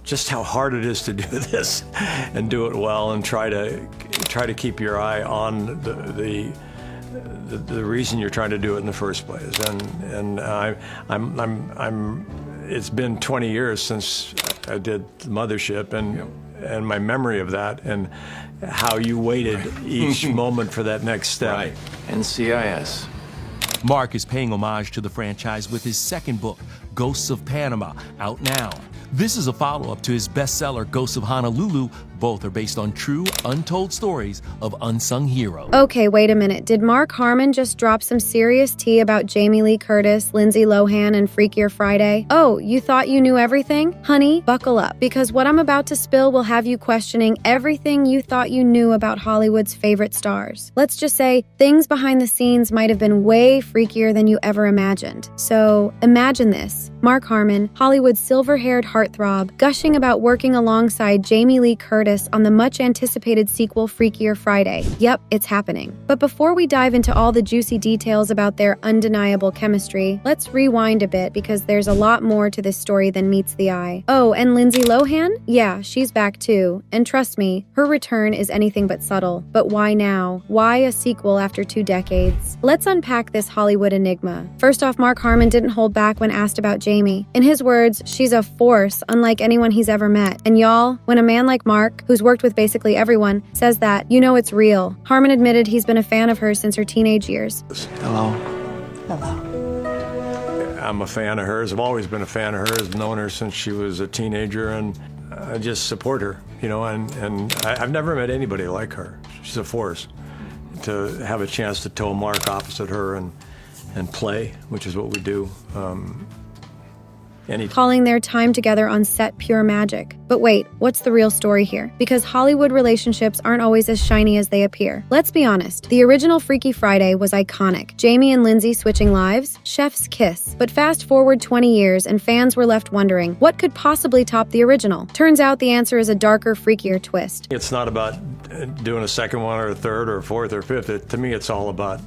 just how hard it is to do this and do it well, and try to keep your eye on the reason you're trying to do it in the first place. And it's been 20 years since I did the Mothership, and my memory of that, and how you waited each moment for that next step. Right. NCIS. Mark is paying homage to the franchise with his second book, Ghosts of Panama, out now. This is a follow-up to his bestseller, Ghosts of Honolulu. Both are based on true, untold stories of unsung heroes. Okay, wait a minute. Did Mark Harmon just drop some serious tea about Jamie Lee Curtis, Lindsay Lohan, and Freakier Friday? Oh, you thought you knew everything? Honey, buckle up, because what I'm about to spill will have you questioning everything you thought you knew about Hollywood's favorite stars. Let's just say things behind the scenes might have been way freakier than you ever imagined. So imagine this. Mark Harmon, Hollywood's silver-haired heartthrob, gushing about working alongside Jamie Lee Curtis on the much-anticipated sequel Freakier Friday. Yep, it's happening. But before we dive into all the juicy details about their undeniable chemistry, let's rewind a bit, because there's a lot more to this story than meets the eye. Oh, and Lindsay Lohan? Yeah, she's back too. And trust me, her return is anything but subtle. But why now? Why a sequel after 2 decades? Let's unpack this Hollywood enigma. First off, Mark Harmon didn't hold back when asked about Jamie. In his words, she's a force unlike anyone he's ever met. And y'all, when a man like Mark, who's worked with basically everyone, says that, you know it's real. Harmon admitted he's been a fan of hers since her teenage years. Hello. I'm a fan of hers. I've always been a fan of hers. Known her since she was a teenager, and I just support her, and I've never met anybody like her. She's a force. To have a chance to toe a mark opposite her and play, which is what we do. Calling their time together on set pure magic. But wait, what's the real story here? Because Hollywood relationships aren't always as shiny as they appear. Let's be honest, the original Freaky Friday was iconic. Jamie and Lindsay switching lives, chef's kiss. But fast forward 20 years and fans were left wondering, what could possibly top the original? Turns out the answer is a darker, freakier twist. It's not about doing a second one or a third or a fourth or fifth. To me, it's all about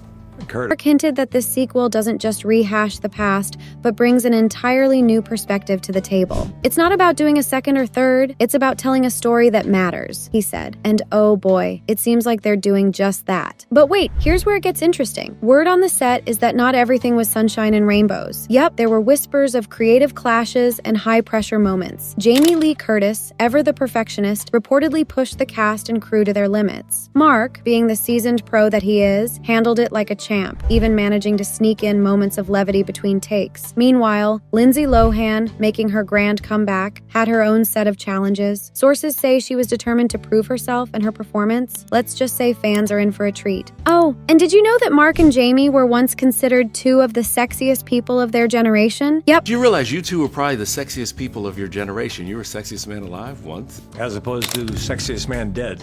Curtis. Mark hinted that this sequel doesn't just rehash the past, but brings an entirely new perspective to the table. It's not about doing a second or third, it's about telling a story that matters, he said. And oh boy, it seems like they're doing just that. But wait, here's where it gets interesting. Word on the set is that not everything was sunshine and rainbows. Yep, there were whispers of creative clashes and high-pressure moments. Jamie Lee Curtis, ever the perfectionist, reportedly pushed the cast and crew to their limits. Mark, being the seasoned pro that he is, handled it like a champ, even managing to sneak in moments of levity between takes. Meanwhile, Lindsay Lohan, making her grand comeback, had her own set of challenges. Sources say she was determined to prove herself and her performance. Let's just say fans are in for a treat. Oh, and did you know that Mark and Jamie were once considered 2 of the sexiest people of their generation? Yep. Do you realize you 2 were probably the sexiest people of your generation? You were sexiest man alive once. As opposed to sexiest man dead.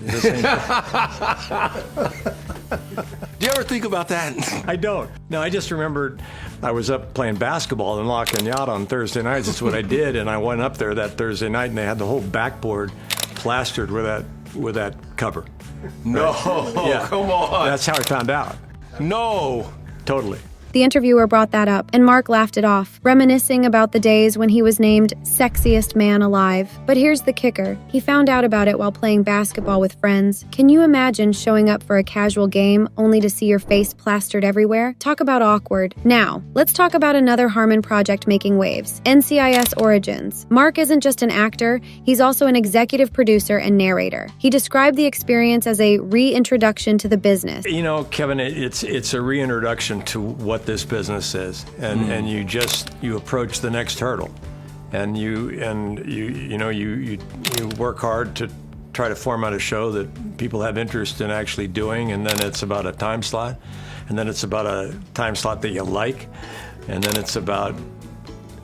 Do you ever think about that? I don't. No, I just remembered I was up playing basketball in La Cañada on Thursday nights. That's what I did, and I went up there that Thursday night, and they had the whole backboard plastered with that cover. No, yeah. Come on. That's how I found out. No. Totally. The interviewer brought that up, and Mark laughed it off, reminiscing about the days when he was named sexiest man alive. But here's the kicker. He found out about it while playing basketball with friends. Can you imagine showing up for a casual game only to see your face plastered everywhere? Talk about awkward. Now, let's talk about another Harmon project making waves, NCIS Origins. Mark isn't just an actor, he's also an executive producer and narrator. He described the experience as a reintroduction to the business. You know, Kevin, it's a reintroduction to what this business is, and you approach the next hurdle, and you work hard to try to form out a show that people have interest in actually doing, and then it's about a time slot, and then it's about a time slot that you like, and then it's about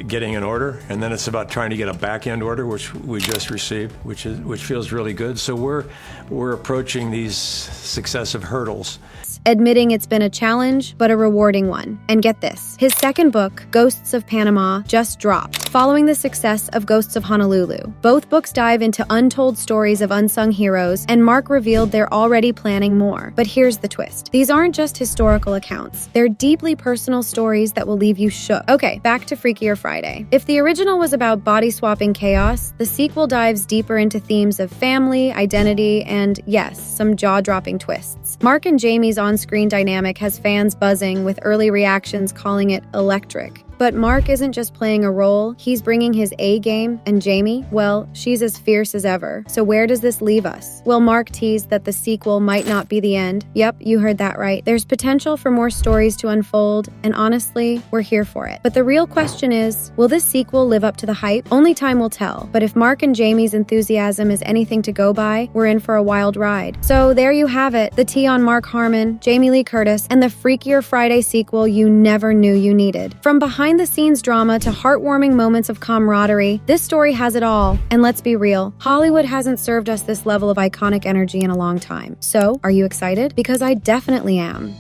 getting an order, and then it's about trying to get a back-end order, which we just received, which feels really good. So we're approaching these successive hurdles. admitting it's been a challenge, but a rewarding one. And get this, his second book, Ghosts of Panama, just dropped, following the success of Ghosts of Honolulu. Both books dive into untold stories of unsung heroes, and Mark revealed they're already planning more. But here's the twist. These aren't just historical accounts. They're deeply personal stories that will leave you shook. Okay, back to Freakier Friday. If the original was about body-swapping chaos, the sequel dives deeper into themes of family, identity, and, yes, some jaw-dropping twists. Mark and Jamie's on-screen dynamic has fans buzzing, with early reactions calling it electric. But Mark isn't just playing a role, he's bringing his A game, and Jamie, well, she's as fierce as ever. So where does this leave us? Well, Mark teased that the sequel might not be the end. Yep, you heard that right. There's potential for more stories to unfold, and honestly, we're here for it. But the real question is, will this sequel live up to the hype? Only time will tell. But if Mark and Jamie's enthusiasm is anything to go by, we're in for a wild ride. So there you have it, the tea on Mark Harmon, Jamie Lee Curtis, and the Freakier Friday sequel you never knew you needed. From behind-the-scenes drama to heartwarming moments of camaraderie, this story has it all. And let's be real, Hollywood hasn't served us this level of iconic energy in a long time. So, are you excited? Because I definitely am.